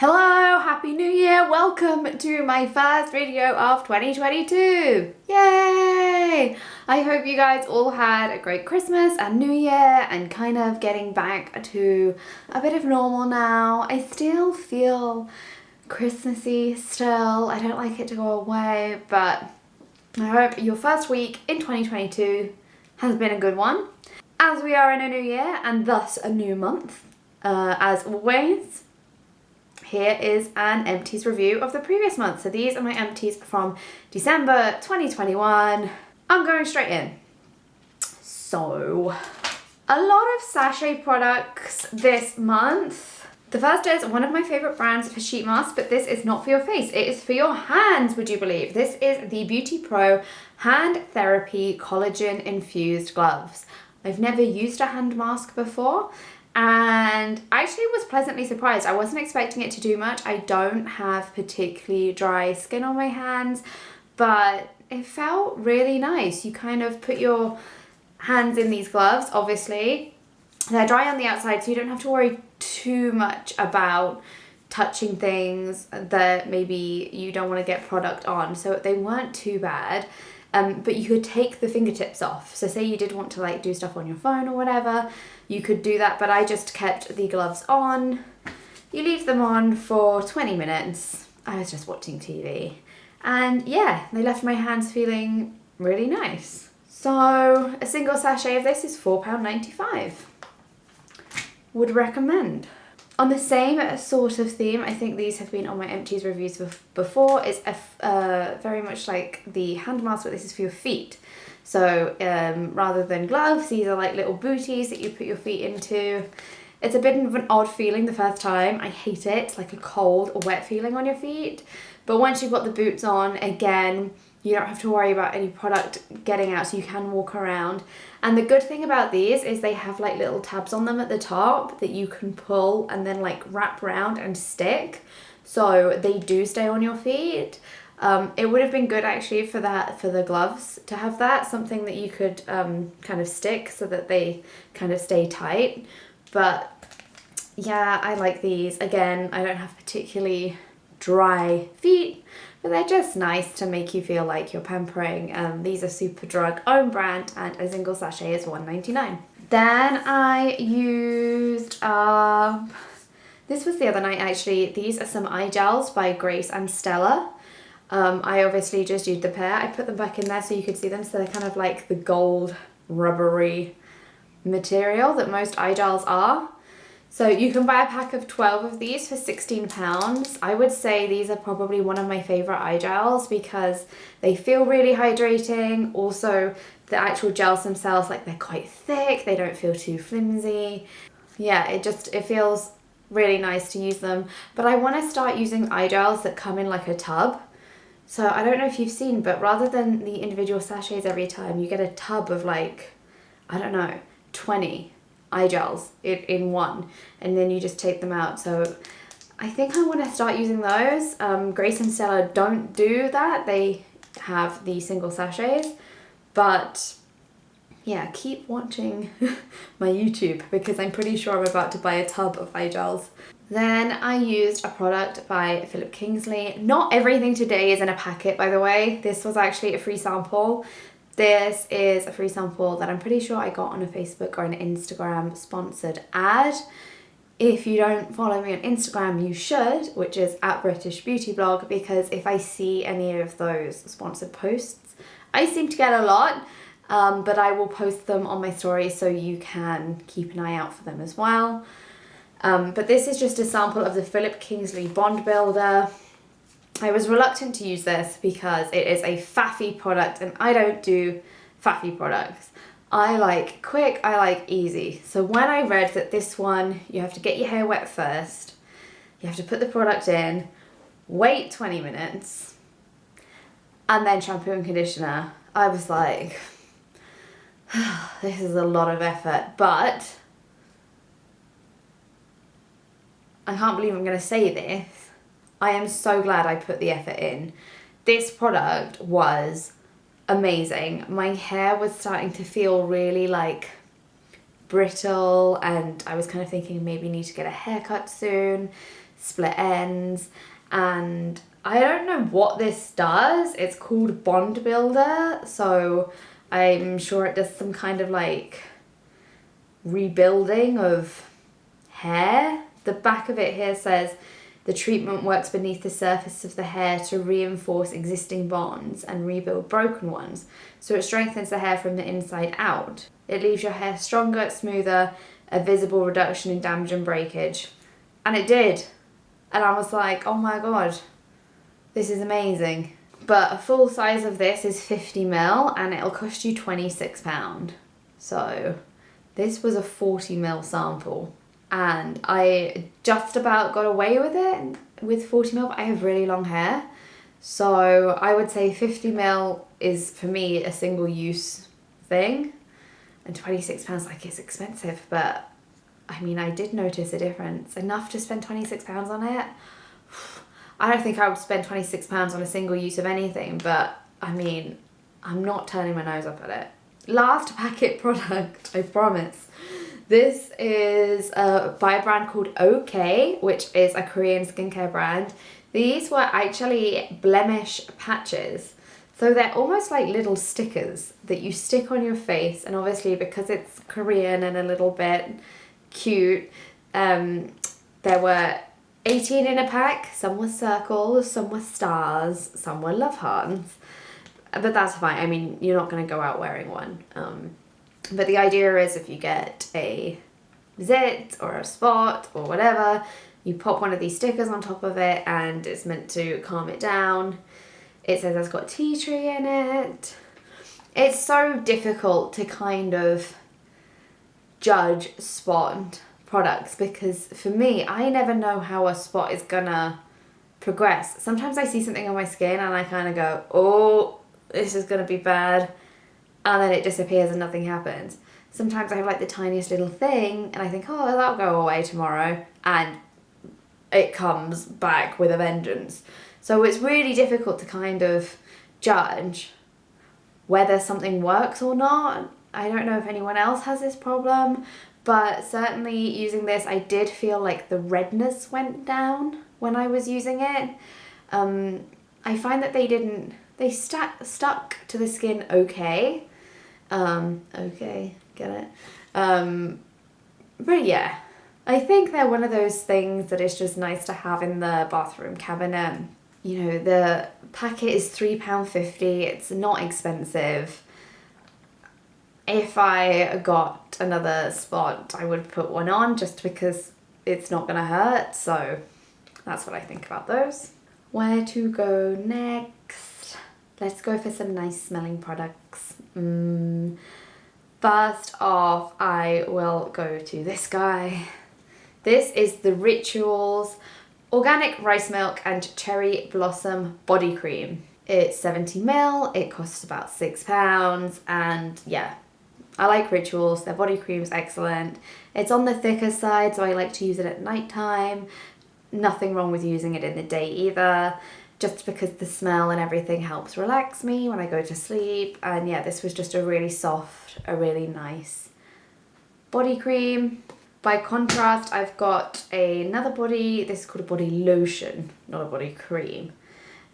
Hello, Happy New Year! Welcome to my first video of 2022! Yay! I hope you guys all had a great Christmas and New Year and kind of getting back to a bit of normal now. I still feel Christmassy still. I don't like it to go away, but I hope your first week in 2022 has been a good one. As we are in a new year and thus a new month, as always, here is an empties review of the previous month. So these are my empties from December 2021. I'm going straight in. So, a lot of sachet products this month. The first is one of my favorite brands for sheet masks, but this is not for your face. It is for your hands, would you believe? This is the Beauty Pro Hand Therapy Collagen Infused Gloves. I've never used a hand mask before, and I actually was pleasantly surprised. I wasn't expecting it to do much. I don't have particularly dry skin on my hands, but it felt really nice. You kind of put your hands in these gloves, obviously. They're dry on the outside, so you don't have to worry too much about touching things that maybe you don't want to get product on. So they weren't too bad. But you could take the fingertips off. So say you did want to like do stuff on your phone or whatever, you could do that, but I just kept the gloves on. You leave them on for 20 minutes. I was just watching TV. And yeah, they left my hands feeling really nice. So a single sachet of this is £4.95. Would recommend. On the same sort of theme, I think these have been on my empties reviews before, is very much like the hand mask, but this is for your feet. So rather than gloves, these are like little booties that you put your feet into. It's a bit of an odd feeling the first time. I hate it. It's like a cold or wet feeling on your feet. But once you've got the boots on, again, you don't have to worry about any product getting out, so you can walk around. And the good thing about these is they have like little tabs on them at the top that you can pull and then like wrap around and stick. So they do stay on your feet. It would have been good actually for the gloves to have that, something that you could kind of stick so that they kind of stay tight. But yeah, I like these. Again, I don't have particularly dry feet, but they're just nice to make you feel like you're pampering. These are Superdrug own brand, and a single sachet is £1.99. Then I used, this was the other night actually, these are some eye gels by Grace and Stella. I obviously just used the pair. I put them back in there so you could see them, so they're kind of like the gold rubbery material that most eye gels are. So you can buy a pack of 12 of these for £16. I would say these are probably one of my favourite eye gels because they feel really hydrating. Also, the actual gels themselves, like they're quite thick, they don't feel too flimsy. Yeah, it feels really nice to use them. But I want to start using eye gels that come in like a tub. So I don't know if you've seen, but rather than the individual sachets every time, you get a tub of like, I don't know, 20 eye gels in one, and then you just take them out. So I think I want to start using those. Grace and Stella don't do that. They have the single sachets, but yeah, keep watching my YouTube because I'm pretty sure I'm about to buy a tub of eye gels. Then I used a product by Kingsley. Not everything today is in a packet, by the way. This was actually a free sample. This is a free sample that I'm pretty sure I got on a Facebook or an Instagram sponsored ad. If you don't follow me on Instagram, you should, which is @BritishBeautyBlog, because if I see any of those sponsored posts, I seem to get a lot, but I will post them on my stories so you can keep an eye out for them as well. But this is just a sample of the Kingsley Bond Builder. I was reluctant to use this because it is a faffy product, and I don't do faffy products. I like quick, I like easy. So when I read that this one, you have to get your hair wet first, you have to put the product in, wait 20 minutes, and then shampoo and conditioner, I was like, this is a lot of effort, but I can't believe I'm going to say this. I am so glad I put the effort in. This product was amazing. My hair was starting to feel really like brittle, and I was kind of thinking maybe need to get a haircut soon. split ends, and I don't know what this does. It's called Bond Builder, so I'm sure it does some kind of like rebuilding of hair. The back of it here says the treatment works beneath the surface of the hair to reinforce existing bonds and rebuild broken ones. So it strengthens the hair from the inside out. It leaves your hair stronger, smoother, a visible reduction in damage and breakage. And it did. And I was like, oh my god, this is amazing. But a full size of this is 50ml and it'll cost you £26. So this was a 40ml sample. And I just about got away with it with 40ml, but I have really long hair. So I would say 50ml is for me a single use thing. And £26, like, it's expensive, but I mean, I did notice a difference. Enough to spend £26 on it. I don't think I would spend £26 on a single use of anything, but I mean, I'm not turning my nose up at it. Last packet product, I promise. This is by a brand called OK, which is a Korean skincare brand. These were actually Blemish patches. So they're almost like little stickers that you stick on your face, and obviously because it's Korean and a little bit cute, there were 18 in a pack. Some were circles, some were stars, some were love hearts. But that's fine. I mean, you're not going to go out wearing one. But the idea is if you get a zit or a spot or whatever, you pop one of these stickers on top of it and it's meant to calm it down. It says it's got tea tree in it. It's so difficult to kind of judge spot products because for me, I never know how a spot is gonna progress. Sometimes I see something on my skin and I kind of go, oh, this is gonna be bad. And then it disappears and nothing happens. Sometimes I have like the tiniest little thing and I think, oh, that'll go away tomorrow. And it comes back with a vengeance. So it's really difficult to kind of judge whether something works or not. I don't know if anyone else has this problem, but certainly using this, I did feel like the redness went down when I was using it. I find that they stuck to the skin okay. Okay, get it? But yeah, I think they're one of those things that is just nice to have in the bathroom cabinet. You know, the packet is £3.50, it's not expensive. If I got another spot, I would put one on just because it's not gonna hurt, so that's what I think about those. Where to go next? Let's go for some nice smelling products. First off, I will go to this guy. This is the Rituals Organic Rice Milk and Cherry Blossom Body Cream. It's 70ml, it costs about £6, and yeah, I like Rituals, their body cream's excellent. It's on the thicker side, so I like to use it at night time. Nothing wrong with using it in the day either, just because the smell and everything helps relax me when I go to sleep. And yeah, this was just a really soft, a really nice body cream. By contrast, I've got another body, this is called a body lotion, not a body cream.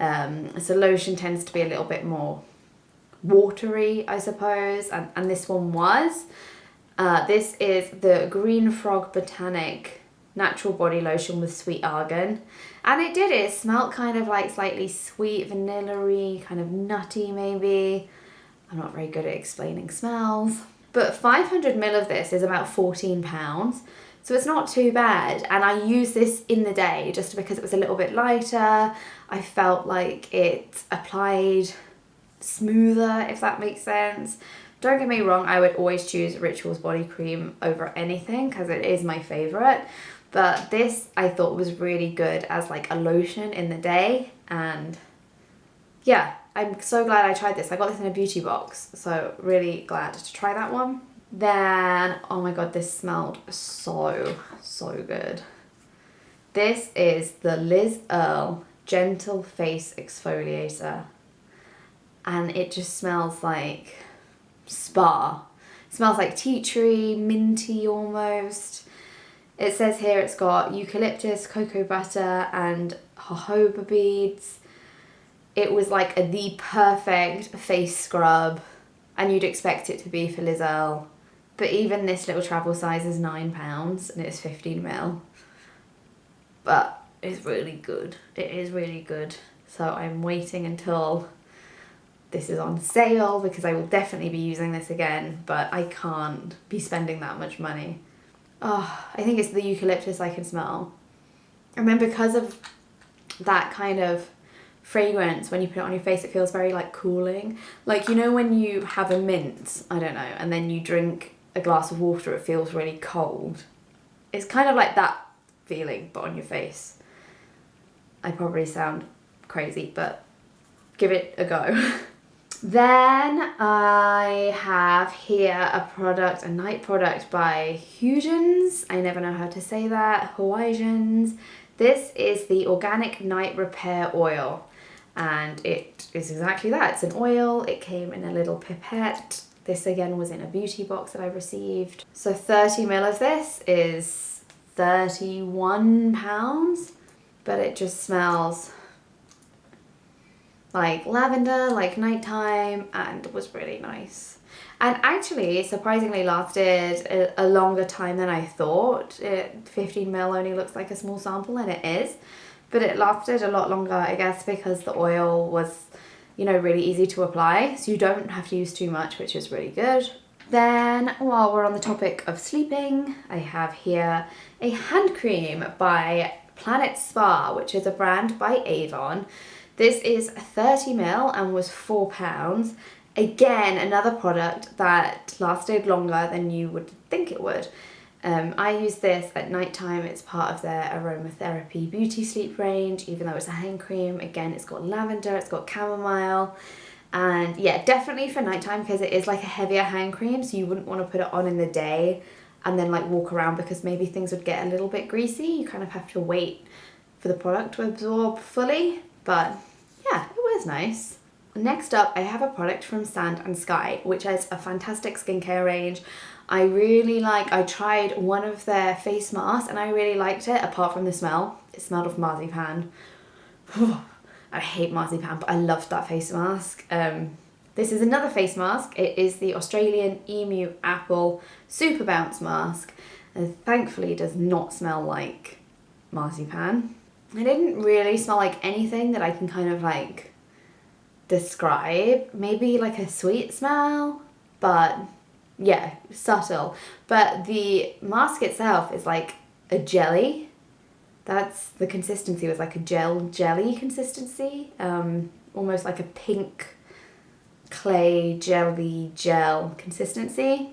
So lotion tends to be a little bit more watery, I suppose, and this one was. This is the Greenfrog Botanic Natural Body Lotion with Sweet Argan. And it smelled kind of like slightly sweet, vanilla-y, kind of nutty maybe. I'm not very good at explaining smells. But 500ml of this is about £14, so it's not too bad. And I use this in the day just because it was a little bit lighter. I felt like it applied smoother, if that makes sense. Don't get me wrong, I would always choose Rituals body cream over anything because it is my favourite. But this I thought was really good as like a lotion in the day, and yeah, I'm so glad I tried this. I got this in a beauty box, so really glad to try that one. Then, oh my god, this smelled so good. This is the Earle Gentle Face Exfoliator, and it just smells like spa. It smells like tea tree, minty almost. It says here it's got eucalyptus, cocoa butter and jojoba beads. It was like the perfect face scrub, and you'd expect it to be for Liz Earle. But even this little travel size is £9 and it's 15ml. But it's really good. It is really good. So I'm waiting until this is on sale because I will definitely be using this again, but I can't be spending that much money. Oh, I think it's the eucalyptus I can smell. And then because of that kind of fragrance, when you put it on your face, it feels very like cooling. Like, you know when you have a mint, I don't know, and then you drink a glass of water, it feels really cold. It's kind of like that feeling, but on your face. I probably sound crazy, but give it a go. Then I have here a product, a night product by Huygens. I never know how to say that. Huygens. This is the Organic Night Repair Oil. And it is exactly that. It's an oil. It came in a little pipette. This again was in a beauty box that I received. So 30ml of this is £31. But it just smells like lavender, like nighttime, and was really nice. And actually, surprisingly lasted a longer time than I thought. 15ml only looks like a small sample, and it is. But it lasted a lot longer, I guess, because the oil was, you know, really easy to apply. So you don't have to use too much, which is really good. Then, while we're on the topic of sleeping, I have here a hand cream by Planet Spa, which is a brand by Avon. This is 30ml and was £4. Again, another product that lasted longer than you would think it would. I use this at night time. It's part of their Aromatherapy beauty sleep range, even though it's a hand cream. Again, it's got lavender, it's got chamomile. And yeah, definitely for nighttime because it is like a heavier hand cream, so you wouldn't want to put it on in the day and then like walk around because maybe things would get a little bit greasy. You kind of have to wait for the product to absorb fully. But yeah, it was nice. Next up, I have a product from Sand and Sky, which is a fantastic skincare range. I tried one of their face masks and I really liked it, apart from the smell. It smelled of marzipan. I hate marzipan, but I loved that face mask. This is another face mask. It is the Australian Emu Apple Super Bounce Mask. And thankfully it does not smell like marzipan. It didn't really smell like anything that I can kind of like describe. Maybe like a sweet smell, but yeah, subtle. But the mask itself is like a jelly. That's the consistency, was like a jelly consistency. Almost like a pink clay jelly gel consistency.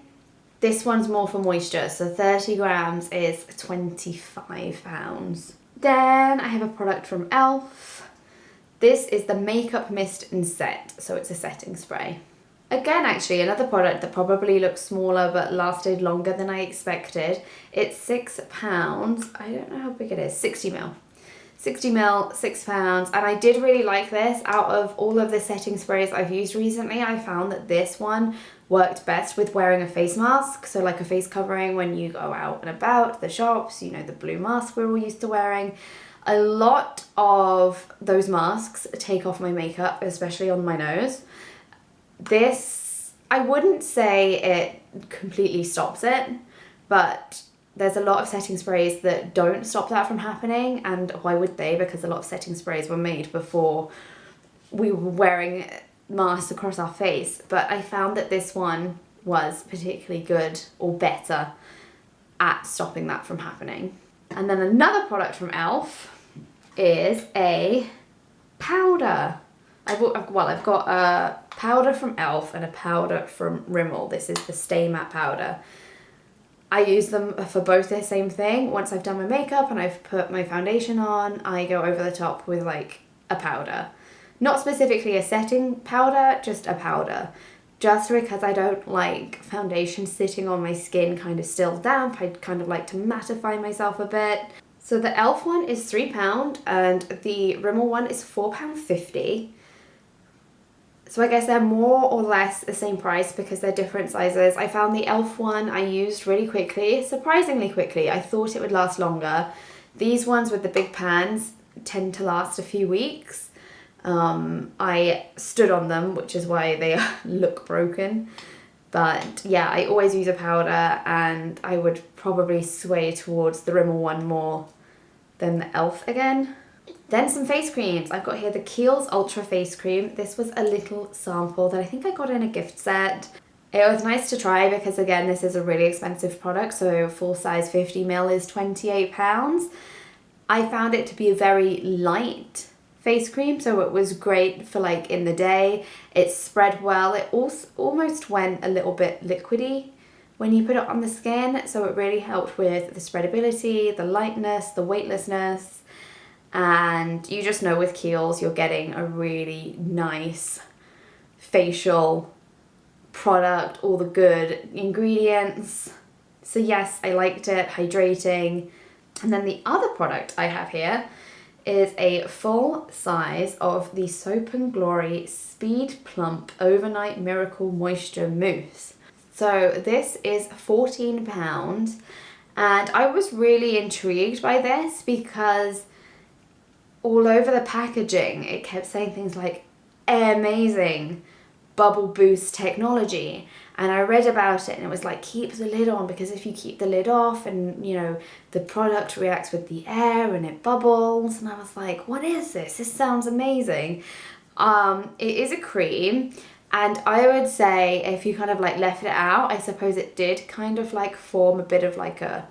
This one's more for moisture, so 30 grams is £25. Then I have a product from Elf. This is the Makeup Mist and Set, so it's a setting spray. Again, actually, another product that probably looks smaller but lasted longer than I expected. It's £6. I don't know how big it is. 60ml. 60ml, £6. And I did really like this. Out of all of the setting sprays I've used recently, I found that this one worked best with wearing a face mask. So like a face covering when you go out and about, the shops, you know, the blue mask we're all used to wearing. A lot of those masks take off my makeup, especially on my nose. This, I wouldn't say it completely stops it, but there's a lot of setting sprays that don't stop that from happening, and why would they? Because a lot of setting sprays were made before we were wearing masks across our face. But I found that this one was particularly good, or better, at stopping that from happening. And then another product from Elf is a powder. I've got a powder from Elf and a powder from Rimmel. This is the Stay Matte powder. I use them for both the same thing. Once I've done my makeup and I've put my foundation on, I go over the top with like a powder. Not specifically a setting powder, just a powder. Just because I don't like foundation sitting on my skin kind of still damp. I'd kind of like to mattify myself a bit. So the Elf one is £3 and the Rimmel one is £4.50. So I guess they're more or less the same price because they're different sizes. I found the e.l.f. one I used really quickly, surprisingly quickly. I thought it would last longer. These ones with the big pans tend to last a few weeks. I stood on them, which is why they look broken. But yeah, I always use a powder, and I would probably sway towards the Rimmel one more than the e.l.f. again. Then some face creams. I've got here the Kiehls Ultra Face Cream. This was a little sample that I think I got in a gift set. It was nice to try because, again, this is a really expensive product. So full size 50ml is £28. I found it to be a very light face cream, so it was great for like in the day. It spread well. It also almost went a little bit liquidy when you put it on the skin. So it really helped with the spreadability, the lightness, the weightlessness. And you just know with Kiehls you're getting a really nice facial product, all the good ingredients. So yes, I liked it, hydrating. And then the other product I have here is a full size of the Soap & Glory Speed Plump Overnight Miracle Moisture Mousse. So this is £14, and I was really intrigued by this because all over the packaging it kept saying things like amazing bubble boost technology, and I read about it and it was like, keep the lid on, because if you keep the lid off and you know the product reacts with the air and it bubbles. And I was like, what is this? This sounds amazing. It is a cream, and I would say if you kind of like left it out, I suppose it did kind of like form a bit of like a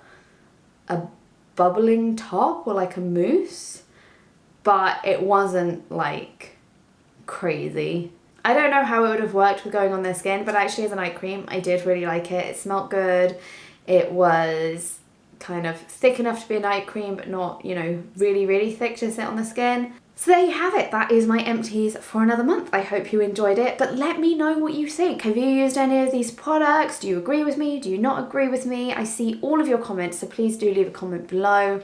bubbling top or like a mousse, but it wasn't like crazy. I don't know how it would have worked with going on their skin, but actually as a night cream, I did really like it. It smelled good. It was kind of thick enough to be a night cream, but not, you know, really, really thick to sit on the skin. So there you have it. That is my empties for another month. I hope you enjoyed it, but let me know what you think. Have you used any of these products? Do you agree with me? Do you not agree with me? I see all of your comments, so please do leave a comment below.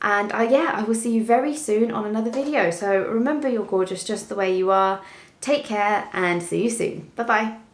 And yeah, I will see you very soon on another video. So remember, you're gorgeous just the way you are. Take care and see you soon. Bye bye.